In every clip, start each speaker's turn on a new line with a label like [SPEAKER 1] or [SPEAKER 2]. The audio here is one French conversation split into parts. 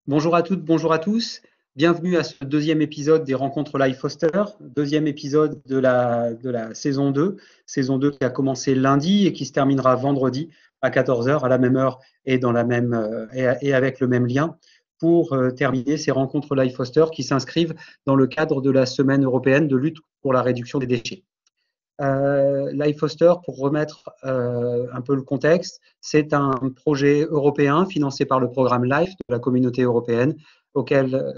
[SPEAKER 1] Bonjour à toutes, bonjour à tous. Bienvenue à ce deuxième épisode des Rencontres Live Foster, deuxième épisode de la saison 2 qui a commencé lundi et qui se terminera vendredi à 14 heures à la même heure et, et avec le même lien pour terminer ces Rencontres Live Foster qui s'inscrivent dans le cadre de la Semaine européenne de lutte pour la réduction des déchets. Life Foster, pour remettre un peu le contexte, c'est un projet européen financé par le programme LIFE de la communauté européenne auquel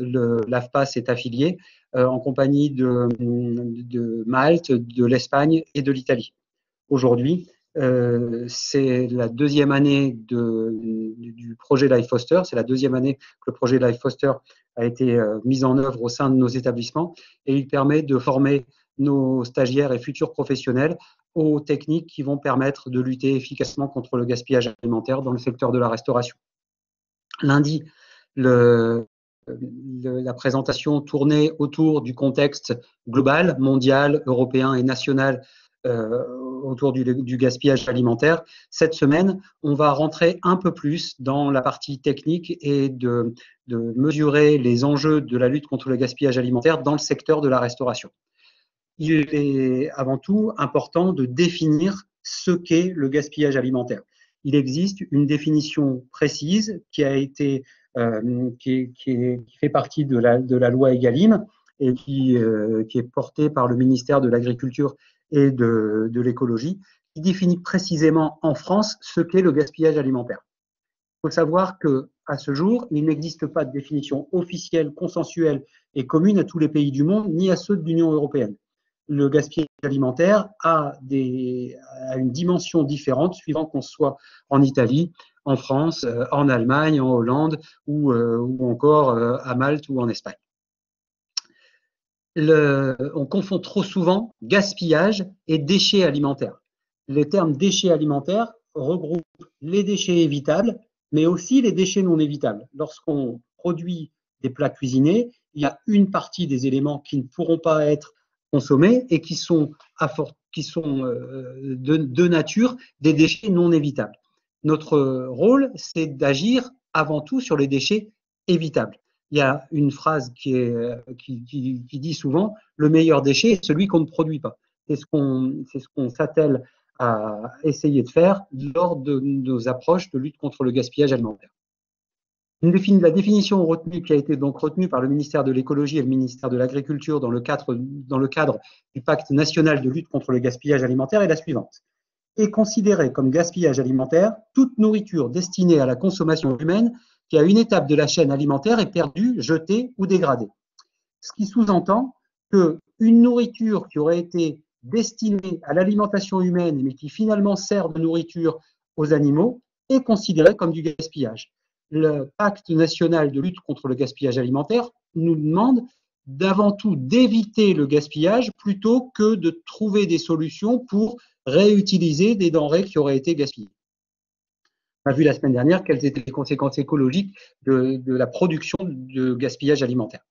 [SPEAKER 1] l'AFPAS est affilié en compagnie de Malte, de l'Espagne et de l'Italie. Aujourd'hui, c'est la deuxième année du projet Life Foster, c'est la deuxième année que le projet Life Foster a été mis en œuvre au sein de nos établissements et il permet de former nos stagiaires et futurs professionnels aux techniques qui vont permettre de lutter efficacement contre le gaspillage alimentaire dans le secteur de la restauration. Lundi, la présentation tournait autour du contexte global, mondial, européen et national autour du gaspillage alimentaire. Cette semaine, on va rentrer un peu plus dans la partie technique et de mesurer les enjeux de la lutte contre le gaspillage alimentaire dans le secteur de la restauration. Il est avant tout important de définir ce qu'est le gaspillage alimentaire. Il existe une définition précise qui a été qui fait partie de la loi Egalim et qui est portée par le ministère de l'Agriculture et de l'écologie, qui définit précisément en France ce qu'est le gaspillage alimentaire. Il faut savoir qu'à ce jour, il n'existe pas de définition officielle, consensuelle et commune à tous les pays du monde, ni à ceux de l'Union européenne. Le gaspillage alimentaire a une dimension différente suivant qu'on soit en Italie, en France, en Allemagne, en Hollande ou encore à Malte ou en Espagne. On confond trop souvent gaspillage et déchets alimentaires. Le terme déchets alimentaires regroupe les déchets évitables, mais aussi les déchets non évitables. Lorsqu'on produit des plats cuisinés, il y a une partie des éléments qui ne pourront pas être consommés et qui sont de nature des déchets non évitables. Notre rôle, c'est d'agir avant tout sur les déchets évitables. Il y a une phrase qui dit souvent « le meilleur déchet est celui qu'on ne produit pas ». C'est ce qu'on s'attelle à essayer de faire lors de nos approches de lutte contre le gaspillage alimentaire. La définition retenue, qui a été donc retenue par le ministère de l'Écologie et le ministère de l'Agriculture dans le cadre du Pacte national de lutte contre le gaspillage alimentaire est la suivante. Est considérée comme gaspillage alimentaire toute nourriture destinée à la consommation humaine qui, à une étape de la chaîne alimentaire, est perdue, jetée ou dégradée. Ce qui sous-entend qu'une nourriture qui aurait été destinée à l'alimentation humaine, mais qui finalement sert de nourriture aux animaux, est considérée comme du gaspillage. Le Pacte national de lutte contre le gaspillage alimentaire nous demande d'avant tout d'éviter le gaspillage plutôt que de trouver des solutions pour réutiliser des denrées qui auraient été gaspillées. On a vu la semaine dernière quelles étaient les conséquences écologiques de la production de gaspillage alimentaire.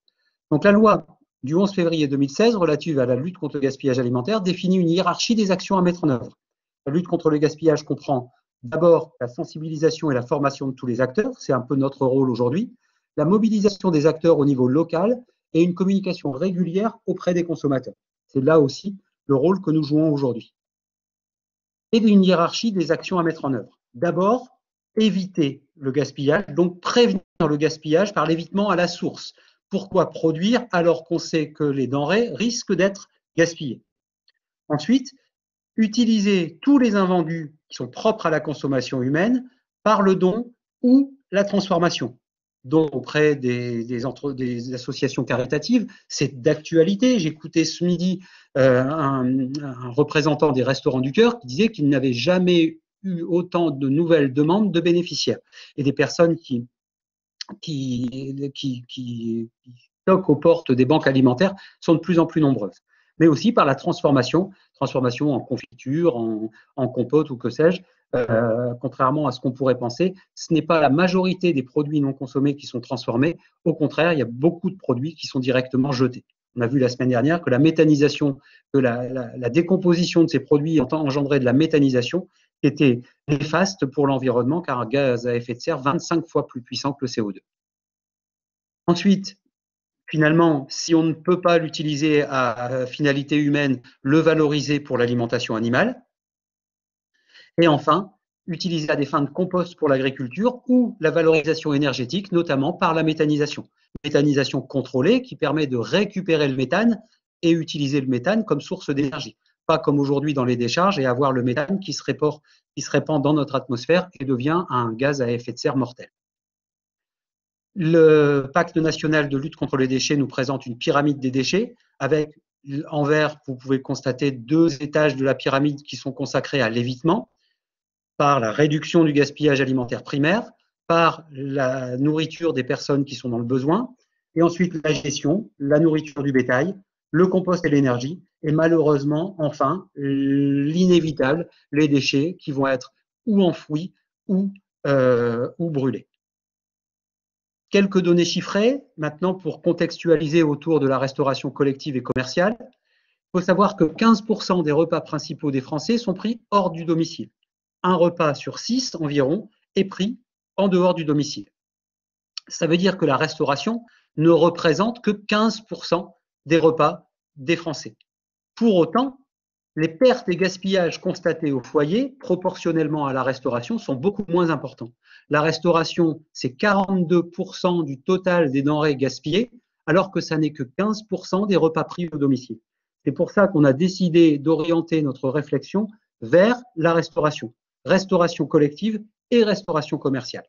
[SPEAKER 1] Donc la loi du 11 février 2016 relative à la lutte contre le gaspillage alimentaire définit une hiérarchie des actions à mettre en œuvre. La lutte contre le gaspillage comprend d'abord la sensibilisation et la formation de tous les acteurs, c'est un peu notre rôle aujourd'hui, la mobilisation des acteurs au niveau local et une communication régulière auprès des consommateurs. C'est là aussi le rôle que nous jouons aujourd'hui. Et une hiérarchie des actions à mettre en œuvre. D'abord, éviter le gaspillage, donc prévenir le gaspillage par l'évitement à la source. Pourquoi produire alors qu'on sait que les denrées risquent d'être gaspillées? Ensuite, utiliser tous les invendus qui sont propres à la consommation humaine par le don ou la transformation. Don auprès des associations caritatives, c'est d'actualité. J'écoutais ce midi un représentant des Restos du Cœur qui disait qu'il n'avait jamais eu autant de nouvelles demandes de bénéficiaires et des personnes qui toquent aux portes des banques alimentaires sont de plus en plus nombreuses. Mais aussi par la transformation en confiture, en compote ou que sais-je. Contrairement à ce qu'on pourrait penser, ce n'est pas la majorité des produits non consommés qui sont transformés. Au contraire, il y a beaucoup de produits qui sont directement jetés. On a vu la semaine dernière que la méthanisation, que la décomposition de ces produits engendrait de la méthanisation qui était néfaste pour l'environnement car un gaz à effet de serre 25 fois plus puissant que le CO2. Ensuite, finalement, si on ne peut pas l'utiliser à finalité humaine, le valoriser pour l'alimentation animale. Et enfin, utiliser à des fins de compost pour l'agriculture ou la valorisation énergétique, notamment par la méthanisation. Méthanisation contrôlée qui permet de récupérer le méthane et utiliser le méthane comme source d'énergie. Pas comme aujourd'hui dans les décharges et avoir le méthane qui se répand dans notre atmosphère et devient un gaz à effet de serre mortel. Le Pacte national de lutte contre les déchets nous présente une pyramide des déchets avec, en vert, vous pouvez constater 2 étages de la pyramide qui sont consacrés à l'évitement, par la réduction du gaspillage alimentaire primaire, par la nourriture des personnes qui sont dans le besoin, et ensuite la gestion, la nourriture du bétail, le compost et l'énergie, et malheureusement, enfin, l'inévitable, les déchets qui vont être ou enfouis ou brûlés. Quelques données chiffrées, maintenant pour contextualiser autour de la restauration collective et commerciale. Il faut savoir que 15% des repas principaux des Français sont pris hors du domicile. Un repas sur 6 environ est pris en dehors du domicile. Ça veut dire que la restauration ne représente que 15% des repas des Français. Pour autant, les pertes et gaspillages constatés au foyer, proportionnellement à la restauration, sont beaucoup moins importants. La restauration, c'est 42% du total des denrées gaspillées, alors que ça n'est que 15% des repas pris au domicile. C'est pour ça qu'on a décidé d'orienter notre réflexion vers la restauration collective et restauration commerciale.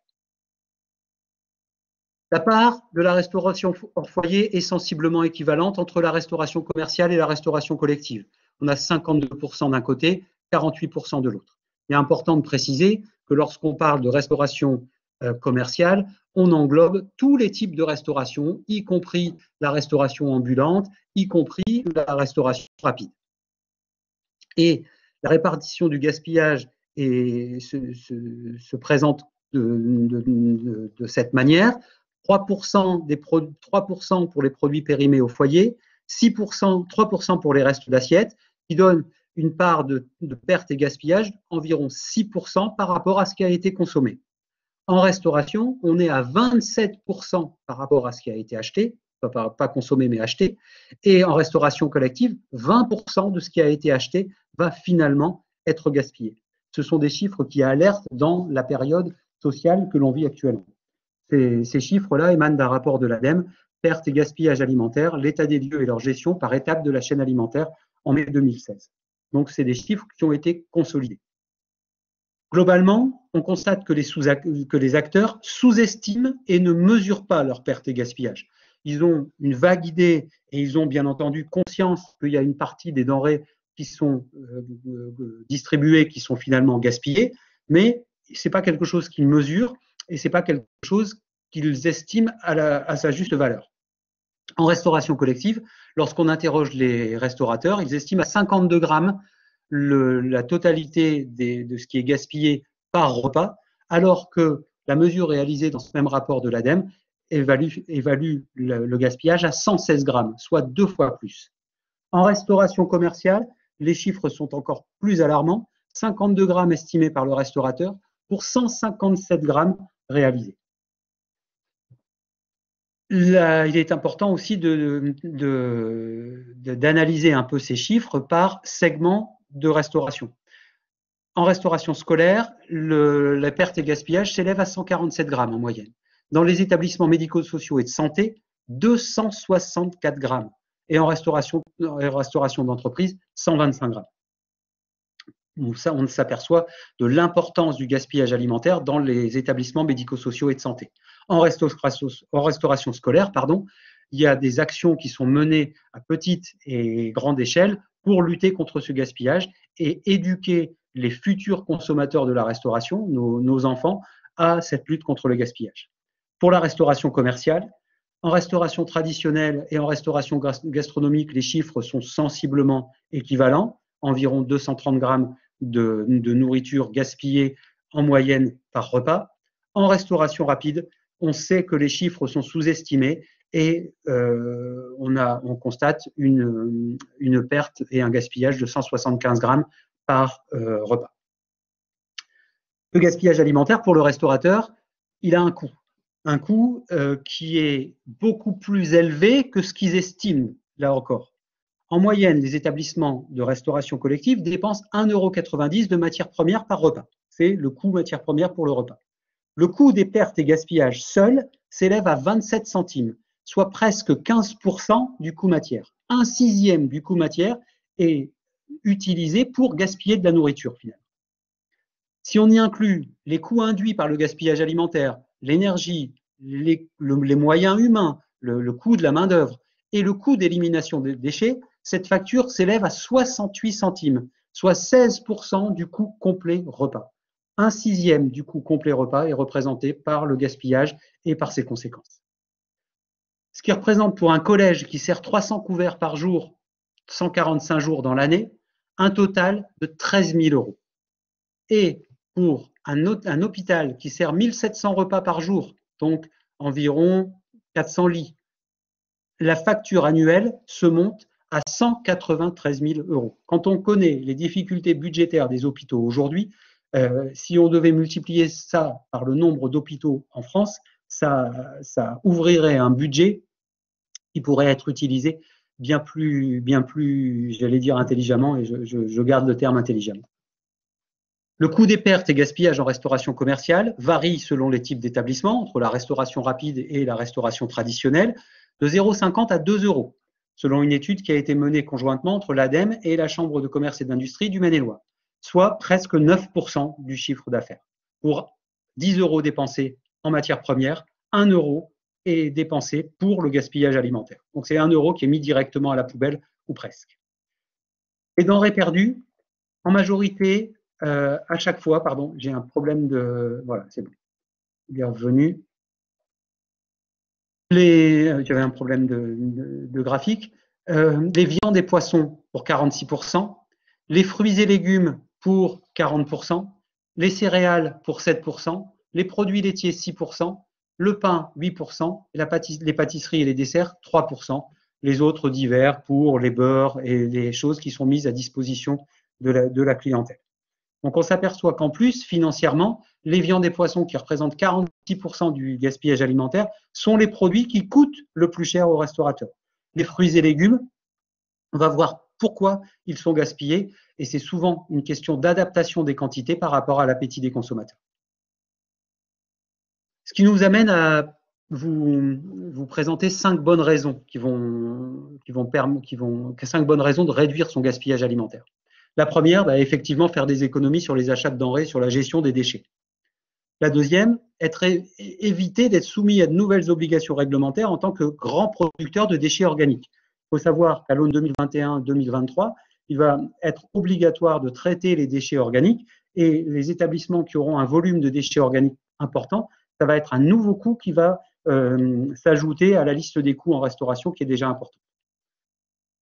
[SPEAKER 1] La part de la restauration hors foyer est sensiblement équivalente entre la restauration commerciale et la restauration collective. On a 52% d'un côté, 48% de l'autre. Il est important de préciser que lorsqu'on parle de restauration commerciale, on englobe tous les types de restauration, y compris la restauration ambulante, y compris la restauration rapide. Et la répartition du gaspillage se présente de cette manière. 3% pour les produits périmés au foyer, 3% pour les restes d'assiettes, qui donnent une part de perte et gaspillage environ 6% par rapport à ce qui a été consommé. En restauration, on est à 27% par rapport à ce qui a été acheté, pas consommé mais acheté, et en restauration collective, 20% de ce qui a été acheté va finalement être gaspillé. Ce sont des chiffres qui alertent dans la période sociale que l'on vit actuellement. Ces chiffres-là émanent d'un rapport de l'ADEME, perte et gaspillage alimentaire, l'état des lieux et leur gestion par étape de la chaîne alimentaire en mai 2016. Donc, c'est des chiffres qui ont été consolidés. Globalement, on constate que les acteurs sous-estiment et ne mesurent pas leur perte et gaspillage. Ils ont une vague idée et ils ont bien entendu conscience qu'il y a une partie des denrées qui sont distribuées, qui sont finalement gaspillées, mais ce n'est pas quelque chose qu'ils mesurent et ce n'est pas quelque chose qu'ils estiment à sa juste valeur. En restauration collective, lorsqu'on interroge les restaurateurs, ils estiment à 52 grammes la totalité de ce qui est gaspillé par repas, alors que la mesure réalisée dans ce même rapport de l'ADEME évalue le gaspillage à 116 grammes, soit 2 fois plus. En restauration commerciale, les chiffres sont encore plus alarmants, 52 grammes estimés par le restaurateur pour 157 grammes réalisés. Là, il est important aussi d'analyser un peu ces chiffres par segment de restauration. En restauration scolaire, la perte et gaspillage s'élève à 147 grammes en moyenne. Dans les établissements médico-sociaux et de santé, 264 grammes. Et en restauration d'entreprise, 125 grammes. Ça, on s'aperçoit de l'importance du gaspillage alimentaire dans les établissements médico-sociaux et de santé. En restauration scolaire, il y a des actions qui sont menées à petite et grande échelle pour lutter contre ce gaspillage et éduquer les futurs consommateurs de la restauration, nos enfants, à cette lutte contre le gaspillage. Pour la restauration commerciale, en restauration traditionnelle et en restauration gastronomique, les chiffres sont sensiblement équivalents, environ 230 grammes de nourriture gaspillée en moyenne par repas. En restauration rapide, on sait que les chiffres sont sous-estimés et on constate une perte et un gaspillage de 175 grammes par repas. Le gaspillage alimentaire, pour le restaurateur, il a un coût. un coût qui est beaucoup plus élevé que ce qu'ils estiment, là encore. En moyenne, les établissements de restauration collective dépensent 1,90 € de matières premières par repas. C'est le coût matières premières pour le repas. Le coût des pertes et gaspillages seul s'élève à 27 centimes, soit presque 15% du coût matière. Un sixième du coût matière est utilisé pour gaspiller de la nourriture, finalement. Si on y inclut les coûts induits par le gaspillage alimentaire, l'énergie, les moyens humains, le coût de la main-d'œuvre et le coût d'élimination des déchets, cette facture s'élève à 68 centimes, soit 16% du coût complet repas. Un sixième du coût complet repas est représenté par le gaspillage et par ses conséquences. Ce qui représente pour un collège qui sert 300 couverts par jour, 145 jours dans l'année, un total de 13 000 €. Et pour un hôpital qui sert 1700 repas par jour, donc environ 400 lits, la facture annuelle se monte à 193 000 €. Quand on connaît les difficultés budgétaires des hôpitaux aujourd'hui, si on devait multiplier ça par le nombre d'hôpitaux en France, ça ouvrirait un budget qui pourrait être utilisé bien plus, j'allais dire intelligemment, et je garde le terme intelligemment. Le coût des pertes et gaspillages en restauration commerciale varie selon les types d'établissements, entre la restauration rapide et la restauration traditionnelle, de 0,50 à 2 €, selon une étude qui a été menée conjointement entre l'ADEME et la Chambre de commerce et d'industrie du Maine-et-Loire, soit presque 9% du chiffre d'affaires. Pour 10 € dépensés en matières premières, 1 € est dépensé pour le gaspillage alimentaire. Donc c'est 1 € qui est mis directement à la poubelle, ou presque. Les denrées perdues, en majorité, à chaque fois, pardon, j'ai un problème de… Voilà, c'est bon. Il est revenu. J'avais un problème de graphique. Les viandes et poissons pour 46%, les fruits et légumes pour 40%, les céréales pour 7%, les produits laitiers 6%, le pain 8%, les pâtisseries et les desserts 3%, les autres divers pour les beurres et les choses qui sont mises à disposition de la clientèle. Donc on s'aperçoit qu'en plus, financièrement, les viandes et poissons qui représentent 46% du gaspillage alimentaire sont les produits qui coûtent le plus cher aux restaurateurs. Les fruits et légumes, on va voir pourquoi ils sont gaspillés, et c'est souvent une question d'adaptation des quantités par rapport à l'appétit des consommateurs. Ce qui nous amène à vous présenter 5 bonnes raisons 5 bonnes raisons de réduire son gaspillage alimentaire. La première, effectivement, faire des économies sur les achats de denrées, sur la gestion des déchets. La deuxième, éviter d'être soumis à de nouvelles obligations réglementaires en tant que grand producteur de déchets organiques. Il faut savoir qu'à l'aune 2021-2023, il va être obligatoire de traiter les déchets organiques, et les établissements qui auront un volume de déchets organiques important, ça va être un nouveau coût qui va s'ajouter à la liste des coûts en restauration qui est déjà importante.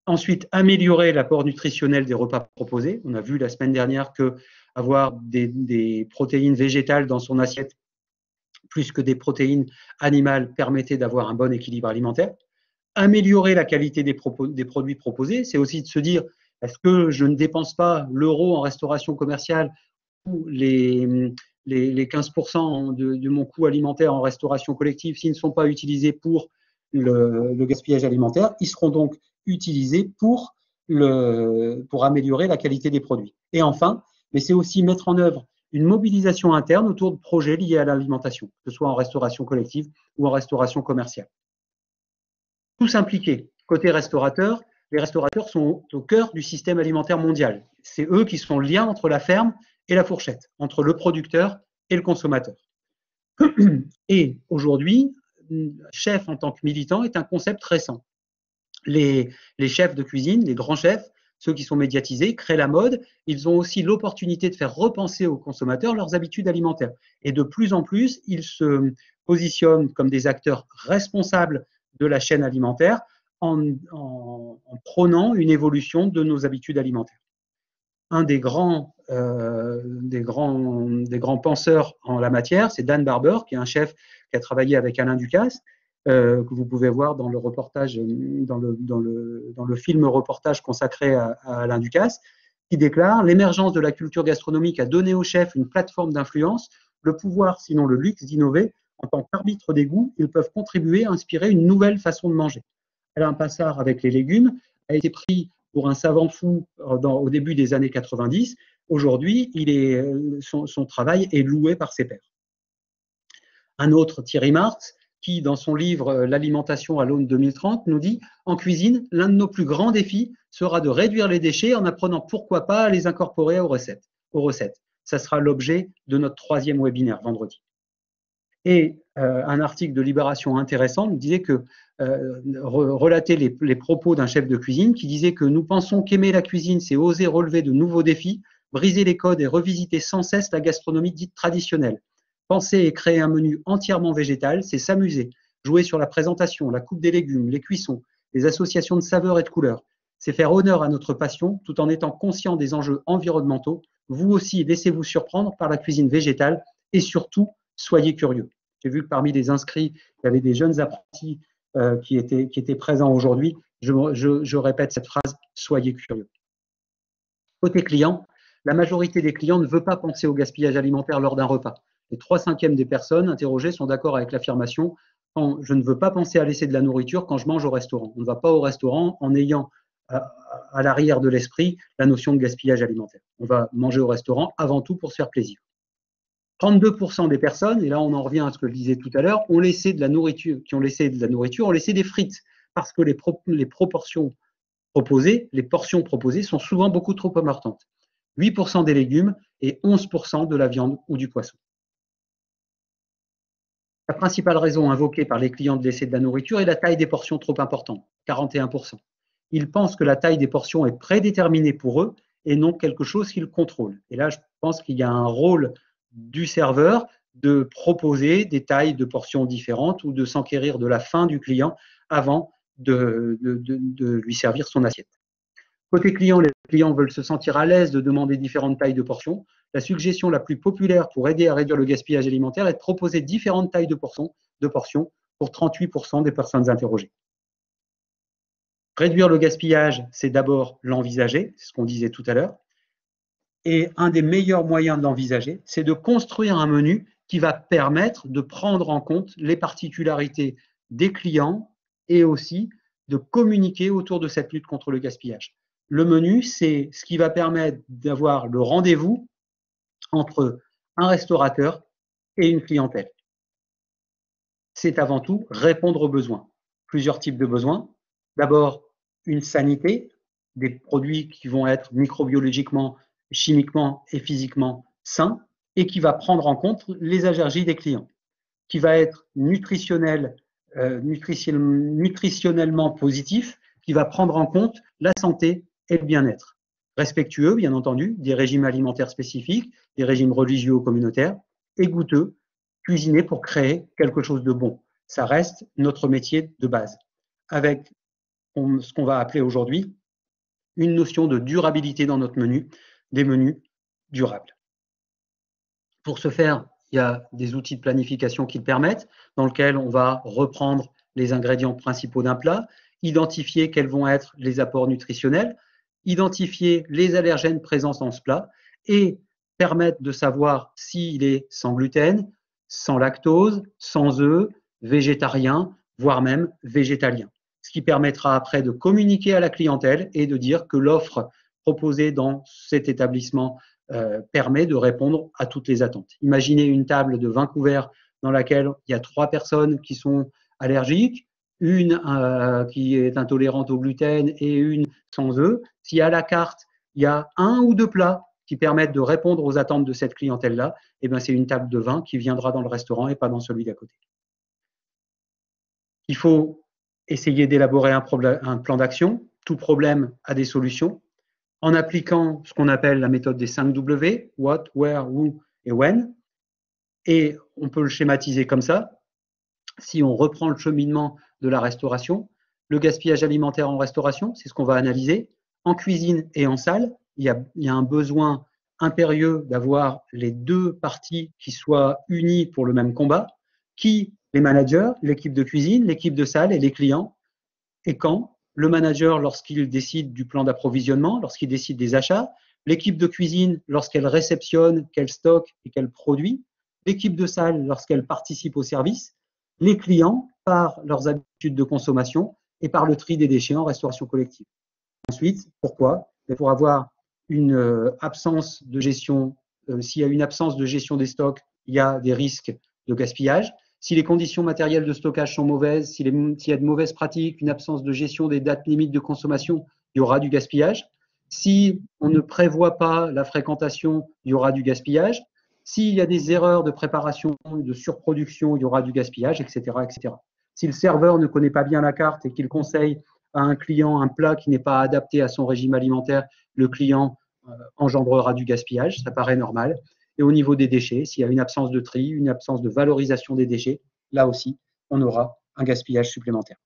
[SPEAKER 1] Ensuite, améliorer l'apport nutritionnel des repas proposés. On a vu la semaine dernière que avoir des protéines végétales dans son assiette plus que des protéines animales permettait d'avoir un bon équilibre alimentaire. Améliorer la qualité des produits proposés, c'est aussi de se dire, est-ce que je ne dépense pas l'euro en restauration commerciale ou les 15% de mon coût alimentaire en restauration collective s'ils ne sont pas utilisés pour le gaspillage alimentaire, ils seront donc utilisés pour améliorer la qualité des produits. Et enfin, mais c'est aussi mettre en œuvre une mobilisation interne autour de projets liés à l'alimentation, que ce soit en restauration collective ou en restauration commerciale. Tous impliqués. Côté restaurateurs, les restaurateurs sont au cœur du système alimentaire mondial. C'est eux qui sont le lien entre la ferme et la fourchette, entre le producteur et le consommateur. Et aujourd'hui, chef en tant que militant est un concept récent. Les chefs de cuisine, les grands chefs, ceux qui sont médiatisés, créent la mode. Ils ont aussi l'opportunité de faire repenser aux consommateurs leurs habitudes alimentaires. Et de plus en plus, ils se positionnent comme des acteurs responsables de la chaîne alimentaire en prônant une évolution de nos habitudes alimentaires. Un des grands penseurs en la matière, c'est Dan Barber, qui est un chef qui a travaillé avec Alain Ducasse, que vous pouvez voir dans le reportage, dans le film reportage consacré à Alain Ducasse, qui déclare: l'émergence de la culture gastronomique a donné aux chefs une plateforme d'influence, le pouvoir, sinon le luxe, d'innover, En tant qu'arbitre des goûts, ils peuvent contribuer à inspirer une nouvelle façon de manger. Alain Passard, avec les légumes, a été pris pour un savant fou au début des années 90. Aujourd'hui, son travail est loué par ses pairs. Un autre, Thierry Marx, qui, dans son livre L'alimentation à l'aune 2030, nous dit « En cuisine, l'un de nos plus grands défis sera de réduire les déchets en apprenant pourquoi pas à les incorporer aux recettes. Ça sera l'objet de notre 3e webinaire vendredi. » Et un article de Libération intéressant nous disait que, relatait les propos d'un chef de cuisine qui disait que nous pensons qu'aimer la cuisine, c'est oser relever de nouveaux défis, briser les codes et revisiter sans cesse la gastronomie dite traditionnelle. Penser et créer un menu entièrement végétal, c'est s'amuser, jouer sur la présentation, la coupe des légumes, les cuissons, les associations de saveurs et de couleurs. C'est faire honneur à notre passion tout en étant conscient des enjeux environnementaux. Vous aussi, laissez-vous surprendre par la cuisine végétale et surtout, soyez curieux. J'ai vu que parmi les inscrits, il y avait des jeunes apprentis qui étaient présents aujourd'hui. Je répète cette phrase, soyez curieux. Côté client, la majorité des clients ne veut pas penser au gaspillage alimentaire lors d'un repas. Les 3/5 des personnes interrogées sont d'accord avec l'affirmation « Je ne veux pas penser à laisser de la nourriture quand je mange au restaurant ». On ne va pas au restaurant en ayant à l'arrière de l'esprit la notion de gaspillage alimentaire. On va manger au restaurant avant tout pour se faire plaisir. 32% des personnes, et là on en revient à ce que je disais tout à l'heure, ont laissé de la nourriture, ont laissé des frites parce que les portions proposées sont souvent beaucoup trop importantes. 8% des légumes et 11% de la viande ou du poisson. La principale raison invoquée par les clients de laisser de la nourriture est la taille des portions trop importantes, 41%. Ils pensent que la taille des portions est prédéterminée pour eux et non quelque chose qu'ils contrôlent. Et là, je pense qu'il y a un rôle du serveur de proposer des tailles de portions différentes ou de s'enquérir de la faim du client avant de lui servir son assiette. Côté client, les clients veulent se sentir à l'aise de demander différentes tailles de portions. La suggestion la plus populaire pour aider à réduire le gaspillage alimentaire est de proposer différentes tailles de portions pour 38% des personnes interrogées. Réduire le gaspillage, c'est d'abord l'envisager, c'est ce qu'on disait tout à l'heure. Et un des meilleurs moyens de l'envisager, c'est de construire un menu qui va permettre de prendre en compte les particularités des clients et aussi de communiquer autour de cette lutte contre le gaspillage. Le menu, c'est ce qui va permettre d'avoir le rendez-vous entre un restaurateur et une clientèle. C'est avant tout répondre aux besoins. Plusieurs types de besoins. D'abord, une sanité, des produits qui vont être microbiologiquement, chimiquement et physiquement sains et qui va prendre en compte les allergies des clients, qui va être nutritionnellement positif, qui va prendre en compte la santé et le bien-être. Respectueux, bien entendu, des régimes alimentaires spécifiques, des régimes religieux ou communautaires, et goûteux, cuisiner pour créer quelque chose de bon. Ça reste notre métier de base, avec ce qu'on va appeler aujourd'hui une notion de durabilité dans notre menu, des menus durables. Pour ce faire, il y a des outils de planification qui le permettent, dans lesquels on va reprendre les ingrédients principaux d'un plat, identifier quels vont être les apports nutritionnels, identifier les allergènes présents dans ce plat et permettre de savoir s'il est sans gluten, sans lactose, sans œufs, végétarien, voire même végétalien. Ce qui permettra après de communiquer à la clientèle et de dire que l'offre proposée dans cet établissement permet de répondre à toutes les attentes. Imaginez une table de 20 couverts dans laquelle il y a 3 personnes qui sont allergiques, une qui est intolérante au gluten et une sans œufs. Si à la carte, il y a 1 ou 2 plats qui permettent de répondre aux attentes de cette clientèle-là, eh bien c'est une table de 20 qui viendra dans le restaurant et pas dans celui d'à côté. Il faut essayer d'élaborer un plan d'action. Tout problème a des solutions. En appliquant ce qu'on appelle la méthode des 5 W, what, where, who et when. Et on peut le schématiser comme ça. Si on reprend le cheminement de la restauration, le gaspillage alimentaire en restauration, c'est ce qu'on va analyser. En cuisine et en salle, il y a un besoin impérieux d'avoir les 2 parties qui soient unies pour le même combat. Qui? Les managers, l'équipe de cuisine, l'équipe de salle et les clients. Et quand? Le manager lorsqu'il décide du plan d'approvisionnement, lorsqu'il décide des achats, l'équipe de cuisine lorsqu'elle réceptionne, qu'elle stocke et qu'elle produit, l'équipe de salle lorsqu'elle participe au service, les clients par leurs habitudes de consommation et par le tri des déchets en restauration collective. Ensuite, pourquoi? Pour avoir une absence de gestion, s'il y a une absence de gestion des stocks, il y a des risques de gaspillage. Si les conditions matérielles de stockage sont mauvaises, s'il y a de mauvaises pratiques, une absence de gestion des dates limites de consommation, il y aura du gaspillage. Si on ne prévoit pas la fréquentation, il y aura du gaspillage. S'il y a des erreurs de préparation, de surproduction, il y aura du gaspillage, etc., etc. Si le serveur ne connaît pas bien la carte et qu'il conseille à un client un plat qui n'est pas adapté à son régime alimentaire, le client engendrera du gaspillage, ça paraît normal. Et au niveau des déchets, s'il y a une absence de tri, une absence de valorisation des déchets, là aussi, on aura un gaspillage supplémentaire.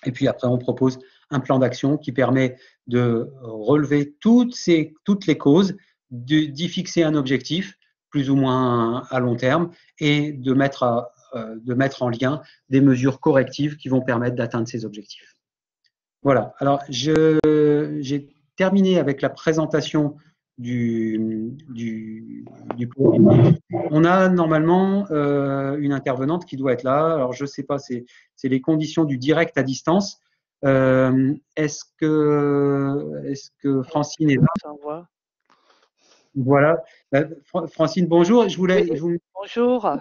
[SPEAKER 1] Et puis après, on propose un plan d'action qui permet de relever toutes les causes, d'y fixer un objectif, plus ou moins à long terme, et de mettre en lien des mesures correctives qui vont permettre d'atteindre ces objectifs. Voilà, alors j'ai terminé avec la présentation du programme. On a normalement une intervenante qui doit être là. Alors, je ne sais pas, c'est les conditions du direct à distance. Est-ce que Francine est là? Voilà. Francine, bonjour.
[SPEAKER 2] Bonjour.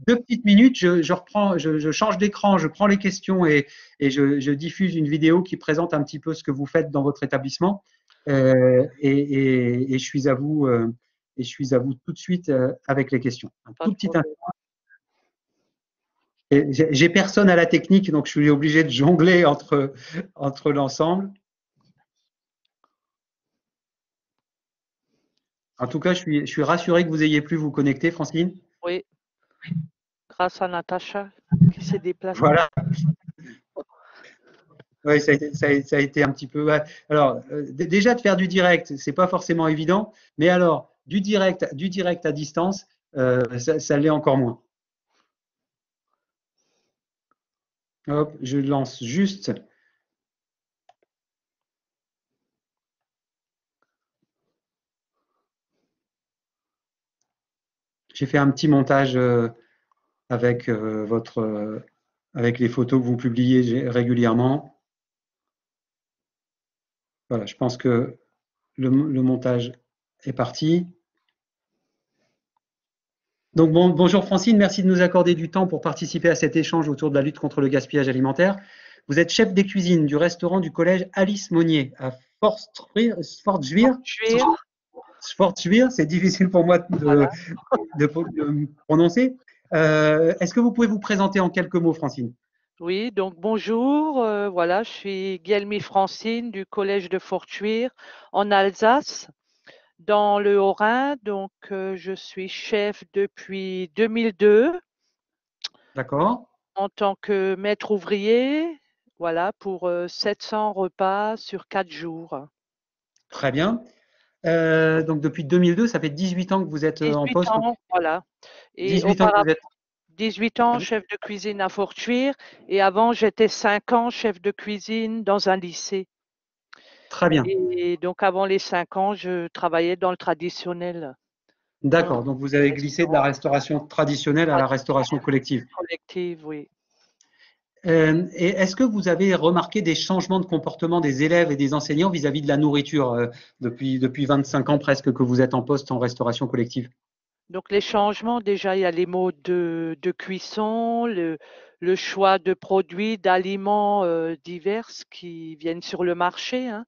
[SPEAKER 1] 2 petites minutes, je change d'écran, je prends les questions et je diffuse une vidéo qui présente un petit peu ce que vous faites dans votre établissement. Et je suis à vous tout de suite avec les questions. Un tout petit instant. J'ai personne à la technique, donc je suis obligé de jongler entre l'ensemble. En tout cas, je suis rassuré que vous ayez pu vous connecter, Francine.
[SPEAKER 2] Oui, grâce à Natacha qui s'est déplacée.
[SPEAKER 1] Voilà. Oui, ça a été un petit peu. Ouais. Alors, déjà de faire du direct, c'est pas forcément évident, mais alors du direct à distance, ça l'est encore moins. Hop, je lance juste. J'ai fait un petit montage avec avec les photos que vous publiez régulièrement. Voilà, je pense que le montage est parti. Donc bonjour Francine, merci de nous accorder du temps pour participer à cet échange autour de la lutte contre le gaspillage alimentaire. Vous êtes chef des cuisines du restaurant du collège Alice Monnier à Fortschwihr. C'est difficile pour moi de prononcer. Est-ce que vous pouvez vous présenter en quelques mots, Francine?
[SPEAKER 2] Oui, donc bonjour, voilà, je suis Guillemie Francine du collège de Fortschwihr en Alsace, dans le Haut-Rhin. Donc, je suis chef depuis 2002.
[SPEAKER 1] D'accord.
[SPEAKER 2] En tant que maître ouvrier, voilà, pour 700 repas sur 4 jours.
[SPEAKER 1] Très bien. Donc depuis 2002, ça fait 18 ans que vous êtes en
[SPEAKER 2] 18
[SPEAKER 1] poste.
[SPEAKER 2] ans, voilà. Et
[SPEAKER 1] 18 ans que vous êtes.
[SPEAKER 2] 18 ans chef de cuisine à Fortschwihr et avant j'étais 5 ans chef de cuisine dans un lycée.
[SPEAKER 1] Très bien.
[SPEAKER 2] Et donc avant les 5 ans, je travaillais dans le traditionnel.
[SPEAKER 1] D'accord, donc vous avez glissé de la restauration traditionnelle à la restauration collective.
[SPEAKER 2] Collective, oui.
[SPEAKER 1] Et est-ce que vous avez remarqué des changements de comportement des élèves et des enseignants vis-à-vis de la nourriture depuis 25 ans presque que vous êtes en poste en restauration collective?
[SPEAKER 2] Donc les changements, déjà il y a les modes de cuisson, le choix de produits, d'aliments divers qui viennent sur le marché, hein.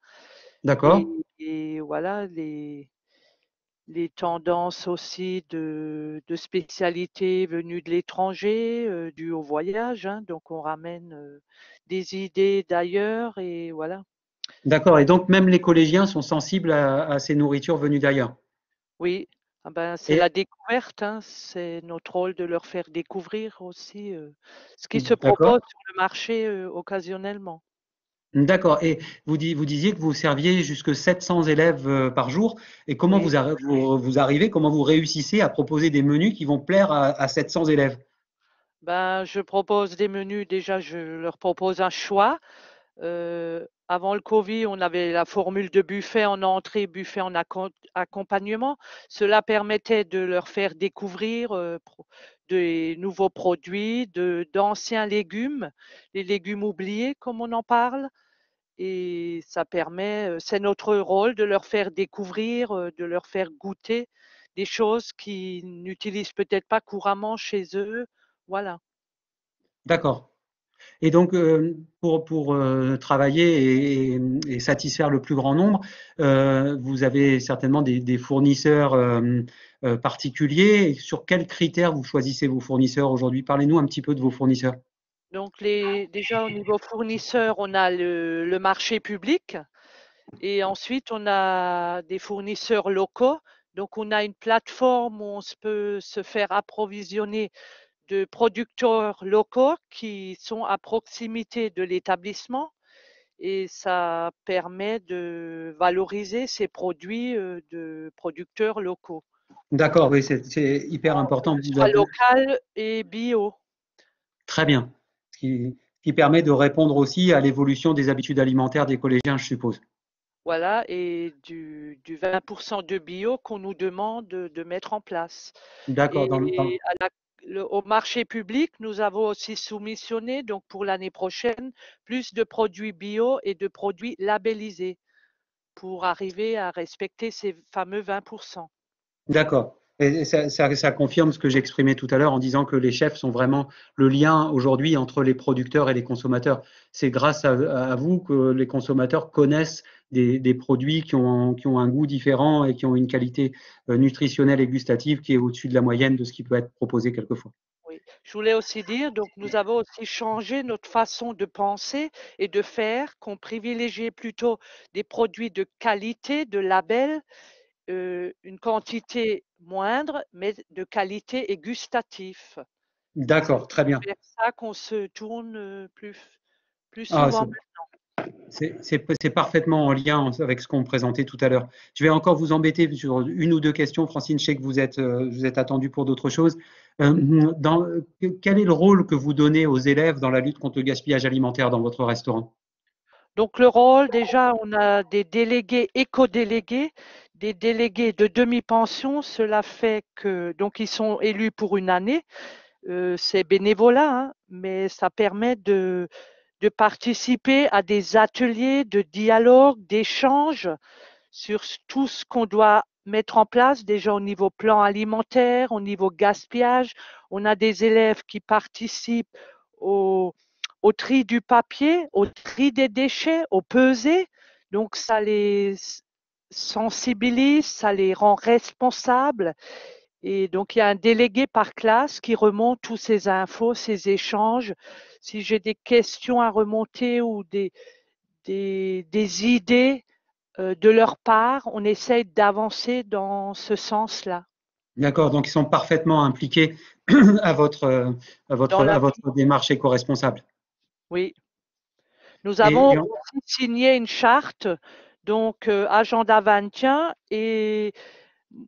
[SPEAKER 1] D'accord.
[SPEAKER 2] Et voilà, les tendances aussi de spécialités venues de l'étranger, dues au voyage, hein. Donc on ramène des idées d'ailleurs et voilà.
[SPEAKER 1] D'accord, et donc même les collégiens sont sensibles à ces nourritures venues d'ailleurs.
[SPEAKER 2] Oui, ah ben, c'est la découverte, hein. C'est notre rôle de leur faire découvrir aussi ce qui se propose sur le marché occasionnellement.
[SPEAKER 1] D'accord. Et vous disiez que vous serviez jusque 700 élèves par jour. Et comment
[SPEAKER 2] Oui.
[SPEAKER 1] vous arrivez, comment vous réussissez à proposer des menus qui vont plaire à 700 élèves?
[SPEAKER 2] Ben, je propose des menus. Déjà, je leur propose un choix. Avant le Covid, on avait la formule de buffet en entrée, buffet en accompagnement. Cela permettait de leur faire découvrir des nouveaux produits, d'anciens légumes, les légumes oubliés, comme on en parle. Et ça permet, c'est notre rôle de leur faire découvrir, de leur faire goûter des choses qu'ils n'utilisent peut-être pas couramment chez eux. Voilà.
[SPEAKER 1] D'accord. Et donc, pour travailler et satisfaire le plus grand nombre, vous avez certainement des fournisseurs particuliers. Sur quels critères vous choisissez vos fournisseurs aujourd'hui? Parlez-nous un petit peu de vos fournisseurs.
[SPEAKER 2] Donc déjà au niveau fournisseur, on a le marché public et ensuite on a des fournisseurs locaux. Donc on a une plateforme où on peut se faire approvisionner de producteurs locaux qui sont à proximité de l'établissement et ça permet de valoriser ces produits de producteurs locaux,
[SPEAKER 1] D'accord, oui, c'est hyper
[SPEAKER 2] que
[SPEAKER 1] important.
[SPEAKER 2] ce soit local et bio.
[SPEAKER 1] Très bien. Ce qui permet de répondre aussi à l'évolution des habitudes alimentaires des collégiens, je suppose.
[SPEAKER 2] Voilà, et du 20% de bio qu'on nous demande de mettre en place.
[SPEAKER 1] D'accord.
[SPEAKER 2] Et au marché public, nous avons aussi soumissionné, donc pour l'année prochaine, plus de produits bio et de produits labellisés pour arriver à respecter ces fameux 20%.
[SPEAKER 1] D'accord. Et ça confirme ce que j'exprimais tout à l'heure en disant que les chefs sont vraiment le lien aujourd'hui entre les producteurs et les consommateurs. C'est grâce à vous que les consommateurs connaissent des produits qui ont un goût différent et qui ont une qualité nutritionnelle et gustative qui est au-dessus de la moyenne de ce qui peut être proposé quelquefois.
[SPEAKER 2] Oui. Je voulais aussi dire, donc nous avons aussi changé notre façon de penser et de faire, qu'on privilégiait plutôt des produits de qualité, de label, une quantité moindre, mais de qualité et gustatif. C'est
[SPEAKER 1] D'accord, très bien.
[SPEAKER 2] vers ça qu'on se tourne plus
[SPEAKER 1] Ah,
[SPEAKER 2] souvent.
[SPEAKER 1] c'est parfaitement en lien avec ce qu'on présentait tout à l'heure. Je vais encore vous embêter sur une ou deux questions. Francine, je sais que vous êtes attendu pour d'autres choses. Quel est le rôle que vous donnez aux élèves dans la lutte contre le gaspillage alimentaire dans votre restaurant?
[SPEAKER 2] Donc le rôle, déjà, on a des délégués éco-délégués, des délégués de demi-pension. Cela fait que donc ils sont élus pour une année. C'est bénévolat, hein, mais ça permet de participer à des ateliers de dialogue, d'échange sur tout ce qu'on doit mettre en place déjà au niveau plan alimentaire, au niveau gaspillage. On a des élèves qui participent au tri du papier, au tri des déchets, au peser. Donc ça les sensibilise, ça les rend responsables. Et donc il y a un délégué par classe qui remonte tous ces infos, ces échanges. Si j'ai des questions à remonter ou des idées de leur part, on essaye d'avancer dans ce sens-là.
[SPEAKER 1] D'accord, donc ils sont parfaitement impliqués à votre, euh, à
[SPEAKER 2] Dans
[SPEAKER 1] votre,
[SPEAKER 2] la
[SPEAKER 1] à votre démarche éco-responsable.
[SPEAKER 2] Oui, nous
[SPEAKER 1] Et,
[SPEAKER 2] avons
[SPEAKER 1] et
[SPEAKER 2] aussi signé une charte, donc Agenda 21 et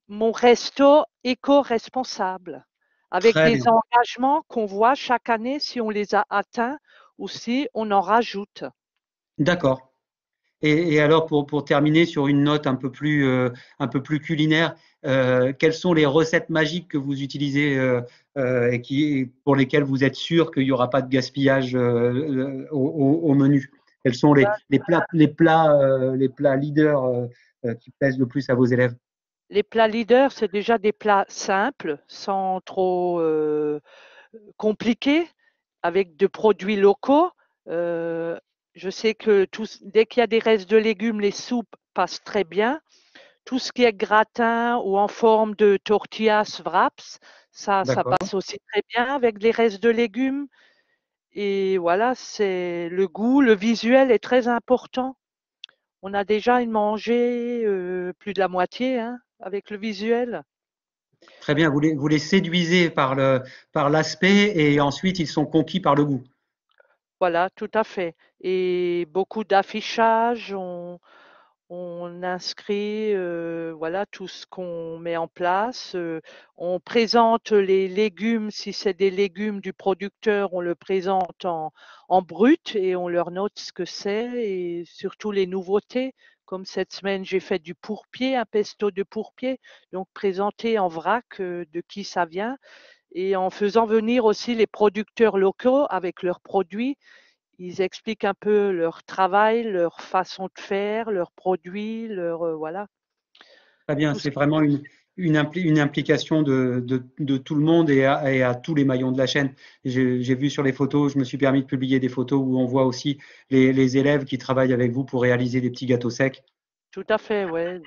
[SPEAKER 2] mon resto éco-responsable, avec
[SPEAKER 1] très
[SPEAKER 2] des
[SPEAKER 1] bien,
[SPEAKER 2] engagements qu'on voit chaque année si on les a atteints ou si on en rajoute.
[SPEAKER 1] d'accord. Et alors, pour terminer sur une note un peu plus culinaire, quelles sont les recettes magiques que vous utilisez et pour lesquelles vous êtes sûr qu'il n'y aura pas de gaspillage au menu? Quels sont les plats leaders qui plaisent le plus à vos élèves?
[SPEAKER 2] Les plats leaders, c'est déjà des plats simples, sans trop compliqués, avec de produits locaux. Euh, je sais que dès qu'il y a des restes de légumes, les soupes passent très bien. Tout ce qui est gratin ou en forme de tortillas, wraps, ça
[SPEAKER 1] D'accord.
[SPEAKER 2] passe aussi très bien avec les restes de légumes. Et voilà, c'est le goût, le visuel est très important. On a déjà mangé plus de la moitié hein, avec le visuel.
[SPEAKER 1] Très bien. Vous les séduisez par l'aspect et ensuite ils sont conquis par le goût.
[SPEAKER 2] Voilà, tout à fait. Et beaucoup d'affichage. On On inscrit voilà tout ce qu'on met en place. On présente les légumes, si c'est des légumes du producteur, on le présente en brut et on leur note ce que c'est et surtout les nouveautés. Comme cette semaine, j'ai fait du pourpier, un pesto de pourpier, donc présenté en vrac de qui ça vient et en faisant venir aussi les producteurs locaux avec leurs produits. Ils expliquent un peu leur travail, leur façon de faire, leurs produits, voilà,
[SPEAKER 1] Très bien,
[SPEAKER 2] tout ce
[SPEAKER 1] c'est vraiment une implication de tout le monde et à tous les maillons de la chaîne. J'ai vu sur les photos, je me suis permis de publier des photos où on voit aussi les élèves qui travaillent avec vous pour réaliser des petits gâteaux secs.
[SPEAKER 2] tout à fait, ouais.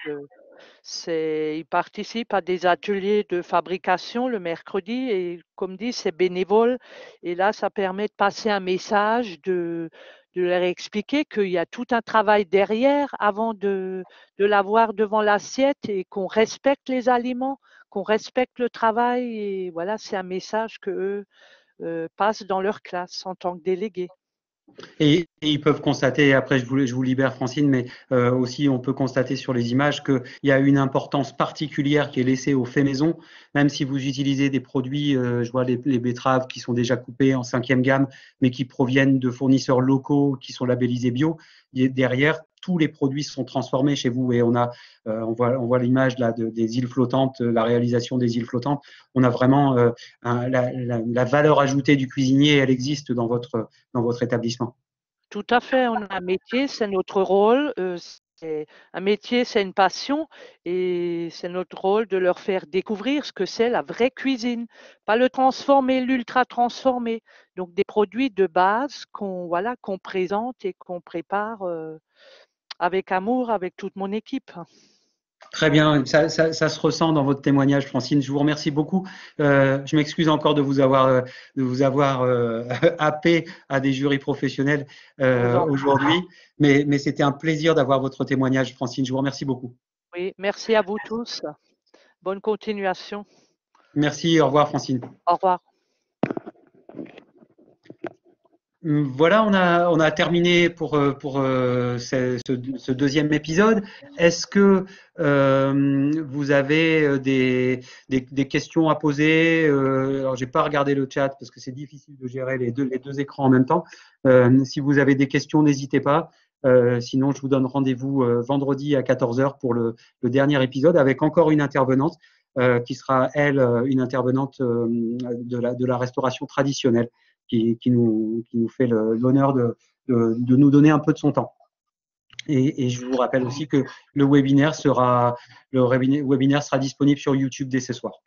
[SPEAKER 2] Ils participent à des ateliers de fabrication le mercredi et comme dit, c'est bénévole. Et là, ça permet de passer un message, de leur expliquer qu'il y a tout un travail derrière avant de l'avoir devant l'assiette et qu'on respecte les aliments, qu'on respecte le travail. Et voilà, c'est un message que eux passent dans leur classe en tant que délégués.
[SPEAKER 1] Et ils peuvent constater, après je vous libère Francine, mais aussi on peut constater sur les images qu'il y a une importance particulière qui est laissée au fait maison, même si vous utilisez des produits, je vois les betteraves qui sont déjà coupées en 5e gamme, mais qui proviennent de fournisseurs locaux qui sont labellisés bio. Derrière, tous les produits sont transformés chez vous et on voit l'image là des îles flottantes, la réalisation des îles flottantes. On a vraiment la valeur ajoutée du cuisinier, elle existe dans votre établissement.
[SPEAKER 2] Tout à fait, on a un métier, c'est notre rôle. Un métier, c'est une passion et c'est notre rôle de leur faire découvrir ce que c'est la vraie cuisine, pas le transformer, l'ultra transformé. Donc des produits de base qu'on présente et qu'on prépare avec amour avec toute mon équipe.
[SPEAKER 1] Très bien, ça se ressent dans votre témoignage, Francine. Je vous remercie beaucoup. Je m'excuse encore de vous avoir happé à des jurys professionnels aujourd'hui, mais c'était un plaisir d'avoir votre témoignage, Francine. Je vous remercie beaucoup.
[SPEAKER 2] Oui, merci à vous tous. Bonne continuation.
[SPEAKER 1] Merci, au revoir, Francine.
[SPEAKER 2] Au revoir.
[SPEAKER 1] Voilà, on a terminé pour ce deuxième épisode. Est-ce que vous avez des questions à poser? Alors, j'ai pas regardé le chat parce que c'est difficile de gérer les deux écrans en même temps. Si vous avez des questions, n'hésitez pas. Sinon, je vous donne rendez-vous vendredi à 14 heures pour le dernier épisode avec encore une intervenante qui sera, elle, une intervenante de la restauration traditionnelle qui nous fait l'honneur de nous donner un peu de son temps. Et je vous rappelle aussi que le webinaire sera disponible sur YouTube dès ce soir.